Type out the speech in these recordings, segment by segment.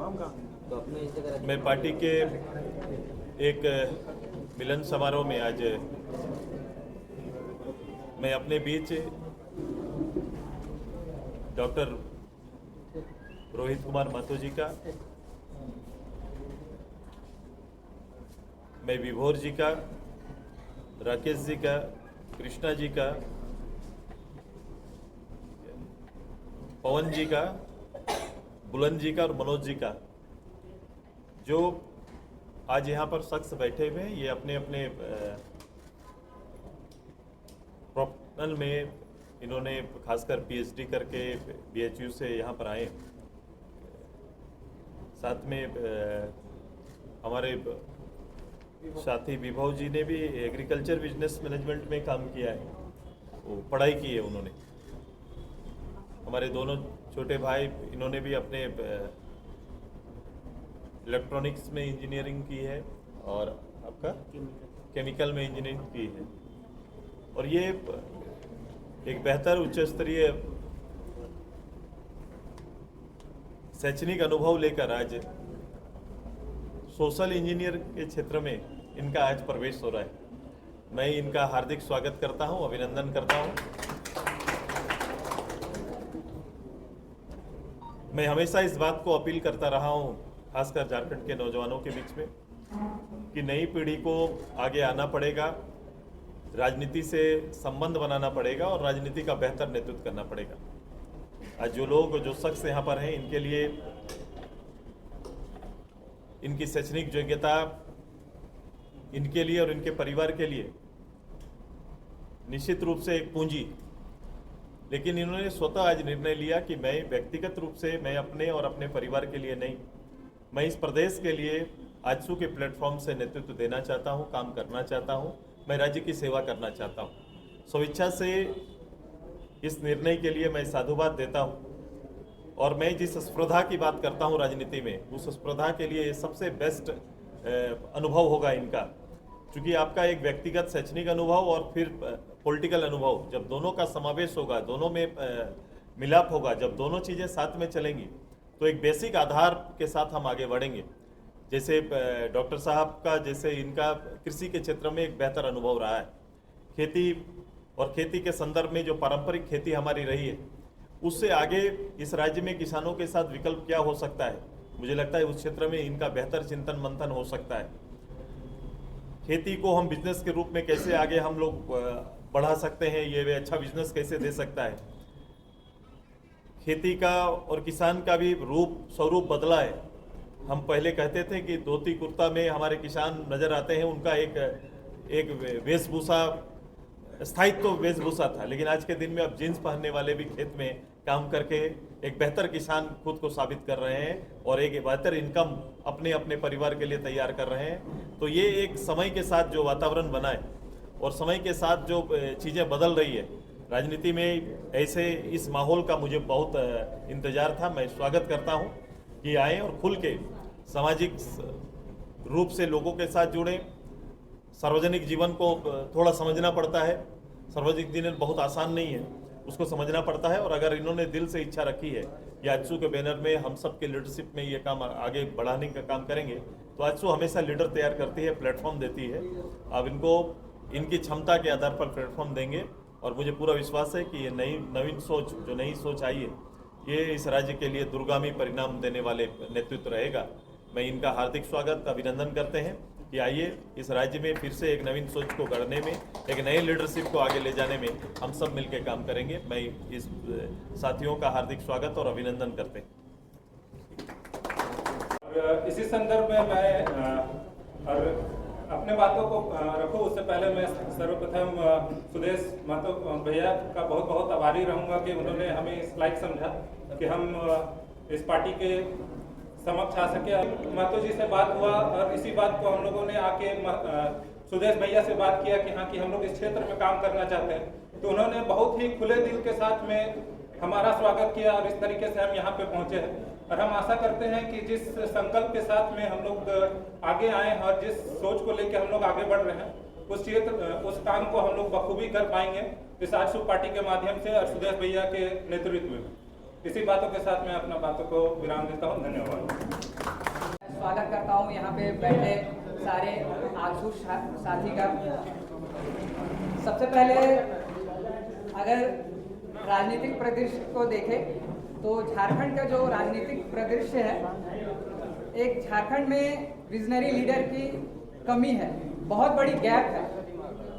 मैं पार्टी के एक मिलन समारोह में आज मैं अपने बीच डॉक्टर रोहित कुमार महतो जी का, मैं विभोर जी का, राकेश जी का, कृष्णा जी का, पवन जी का, बुलंद जी का और मनोज जी का, जो आज यहाँ पर शख्स बैठे हुए हैं, ये अपने अपने प्रोफेशनल में इन्होंने खासकर पीएचडी करके बीएचयू से यहाँ पर आए। साथ में हमारे साथी विभव जी ने भी एग्रीकल्चर बिजनेस मैनेजमेंट में काम किया है, वो पढ़ाई की है उन्होंने। हमारे दोनों छोटे भाई, इन्होंने भी अपने इलेक्ट्रॉनिक्स में इंजीनियरिंग की है और आपका केमिकल में इंजीनियरिंग की है। और ये एक बेहतर उच्च स्तरीय शैक्षणिक अनुभव लेकर आज सोशल इंजीनियर के क्षेत्र में इनका आज प्रवेश हो रहा है। मैं इनका हार्दिक स्वागत करता हूं, अभिनंदन करता हूं। मैं हमेशा इस बात को अपील करता रहा हूं, खासकर झारखंड के नौजवानों के बीच में, कि नई पीढ़ी को आगे आना पड़ेगा, राजनीति से संबंध बनाना पड़ेगा और राजनीति का बेहतर नेतृत्व करना पड़ेगा। आज जो शख्स यहाँ पर हैं, इनके लिए इनकी शैक्षणिक योग्यता इनके लिए और इनके परिवार के लिए निश्चित रूप से एक पूंजी, लेकिन इन्होंने स्वतः आज निर्णय लिया कि मैं व्यक्तिगत रूप से मैं अपने और अपने परिवार के लिए नहीं, मैं इस प्रदेश के लिए आजसू के प्लेटफॉर्म से नेतृत्व देना चाहता हूं, काम करना चाहता हूं, मैं राज्य की सेवा करना चाहता हूं। स्वेच्छा से इस निर्णय के लिए मैं साधुवाद देता हूं। और मैं जिस स्पर्धा की बात करता हूं राजनीति में, उस स्पर्धा के लिए सबसे बेस्ट अनुभव होगा इनका, क्योंकि आपका एक व्यक्तिगत शैक्षणिक अनुभव और फिर पॉलिटिकल अनुभव, जब दोनों का समावेश होगा, दोनों में मिलाप होगा, जब दोनों चीज़ें साथ में चलेंगी तो एक बेसिक आधार के साथ हम आगे बढ़ेंगे। जैसे डॉक्टर साहब का, जैसे इनका कृषि के क्षेत्र में एक बेहतर अनुभव रहा है, खेती और खेती के संदर्भ में जो पारंपरिक खेती हमारी रही है, उससे आगे इस राज्य में किसानों के साथ विकल्प क्या हो सकता है, मुझे लगता है उस क्षेत्र में इनका बेहतर चिंतन मंथन हो सकता है। खेती को हम बिजनेस के रूप में कैसे आगे हम लोग बढ़ा सकते हैं, ये अच्छा बिजनेस कैसे दे सकता है। खेती का और किसान का भी स्वरूप बदला है। हम पहले कहते थे कि धोती कुर्ता में हमारे किसान नजर आते हैं, उनका एक वेशभूषा, स्थायित्व वेशभूषा था, लेकिन आज के दिन में अब जीन्स पहनने वाले भी खेत में काम करके एक बेहतर किसान खुद को साबित कर रहे हैं और एक बेहतर इनकम अपने अपने परिवार के लिए तैयार कर रहे हैं। तो ये एक समय के साथ जो वातावरण बना है और समय के साथ जो चीज़ें बदल रही है राजनीति में, ऐसे इस माहौल का मुझे बहुत इंतजार था। मैं स्वागत करता हूँ कि आए और खुल के सामाजिक रूप से लोगों के साथ जुड़े। सार्वजनिक जीवन को थोड़ा समझना पड़ता है, सार्वजनिक जीवन बहुत आसान नहीं है, उसको समझना पड़ता है। और अगर इन्होंने दिल से इच्छा रखी है कि आजसू के बैनर में हम सब के लीडरशिप में ये काम आगे बढ़ाने का काम करेंगे, तो आजसू हमेशा लीडर तैयार करती है, प्लेटफॉर्म देती है। अब इनको इनकी क्षमता के आधार पर प्लेटफॉर्म देंगे और मुझे पूरा विश्वास है कि ये नवीन सोच, जो नई सोच आई है, ये इस राज्य के लिए दूरगामी परिणाम देने वाले नेतृत्व रहेगा। मैं इनका हार्दिक स्वागत, अभिनंदन करते हैं कि आइए इस राज्य में फिर से एक नवीन सोच को गढ़ने में, एक नए लीडरशिप को आगे ले जाने में हम सब मिलकर काम करेंगे। मैं इस साथियों का हार्दिक स्वागत और अभिनंदन करते हैं। इसी संदर्भ में मैं और अपने बातों को रखूं, उससे पहले मैं सर्वप्रथम सुदेश महतो भैया का बहुत बहुत आभारी रहूंगा कि उन्होंने हमें इस लायक समझा कि हम इस पार्टी के समक्ष आ सके। महतो जी से बात हुआ और इसी बात को हम लोगों ने आके सुदेश भैया से बात किया कि हाँ, कि हम लोग इस क्षेत्र में काम करना चाहते हैं, तो उन्होंने बहुत ही खुले दिल के साथ में हमारा स्वागत किया और इस तरीके से हम यहाँ पे पहुँचे हैं। और हम आशा करते हैं कि जिस संकल्प के साथ में हम लोग आगे आए और जिस सोच को लेकर हम लोग आगे बढ़ रहे हैं, उस काम को हम लोग बखूबी कर पाएंगे इस आजसू पार्टी के माध्यम से और सुदेश भैया के नेतृत्व में। इसी बातों के साथ मैं अपना बातों को विराम देता हूँ। धन्यवाद। करता हूँ यहाँ पे बैठे सारे आगू साथी का। सबसे पहले अगर राजनीतिक परिदृश्य को देखें तो झारखंड का जो राजनीतिक परिदृश्य है, एक झारखंड में विजनरी लीडर की कमी है, बहुत बड़ी गैप है।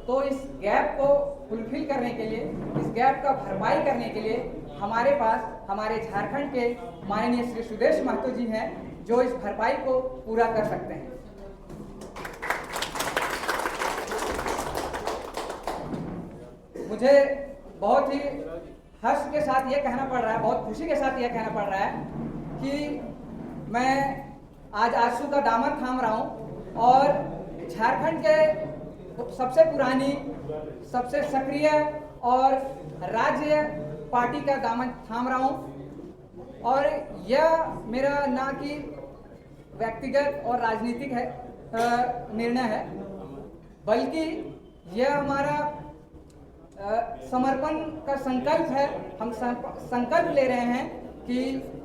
तो इस गैप को फुलफिल करने के लिए, इस गैप का भरपाई करने के लिए हमारे पास हमारे झारखंड के माननीय श्री सुदेश महतो जी हैं, जो इस भरपाई को पूरा कर सकते हैं। मुझे बहुत ही हर्ष के साथ ये कहना पड़ रहा है, बहुत खुशी के साथ ये कहना पड़ रहा है कि मैं आज आजसू का दामन थाम रहा हूँ और झारखंड के सबसे पुरानी, सबसे सक्रिय और राज्य पार्टी का दामन थाम रहा हूँ। और यह मेरा ना कि व्यक्तिगत और राजनीतिक है निर्णय है, बल्कि यह हमारा समर्पण का संकल्प है। हम संकल्प ले रहे हैं कि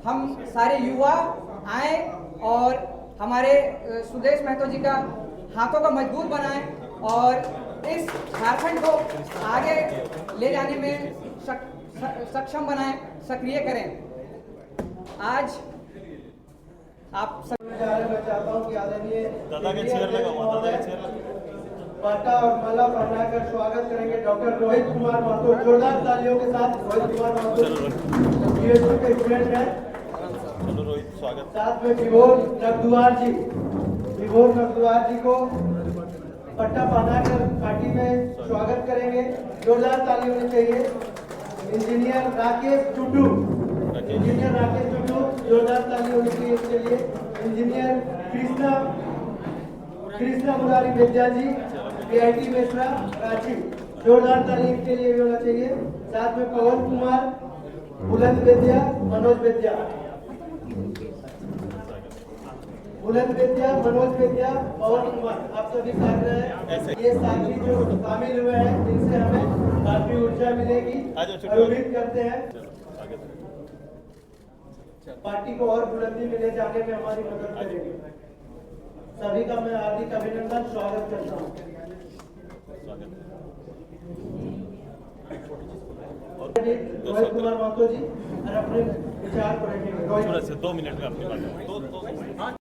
हम सारे युवा आए और हमारे सुदेश महतो जी का हाथों का मजबूत बनाएं और इस झारखंड को आगे ले जाने में सक्षम बनाएं, सक्रिय करें। आज आप सब मैं चाहता हूं कि आदरणीय दादा के चेयर लगा हुआ, दादा के चेयर लगा, पाटा और माला पहनाकर स्वागत करेंगे डॉक्टर रोहित कुमार महतो। जोरदार तालियों के साथ रोहित कुमार महतो बीएसयू के स्टूडेंट हैं। चलो रोहित, स्वागत। साथ में विभोर नगदुआर जी, विभोर नगदुआर जी को पट्टा पहनाकर पार्टी में स्वागत करेंगे। जोरदार ताली होनी चाहिए। इंजीनियर राकेश टुडू, इंजीनियर राकेश टुडू, जोरदार ताली होनी चाहिए इसके लिए। इंजीनियर कृष्णा मुरारी विद्या जी, PIT मेसरा रांची, जोरदार ताली इनके लिए भी होना चाहिए। साथ में पवन कुमार, बुलंद विद्या, मनोज विद्या, बुलंद विद्या, मनोज विद्या, पवन कुमार, आप सभी साथ हैं। ये साथी जो शामिल हुए हैं, इनसे हमें काफी ऊर्जा मिलेगी और उम्मीद करते हैं पार्टी को और बुलंदी में ले जाने में हमारी मदद करेंगे। सभी का मैं हार्दिक अभिनंदन, स्वागत करता हूँ। रोहित कुमार महतो जी और अपने विचार को रखेंगे। 2 मिनट में अपनी बात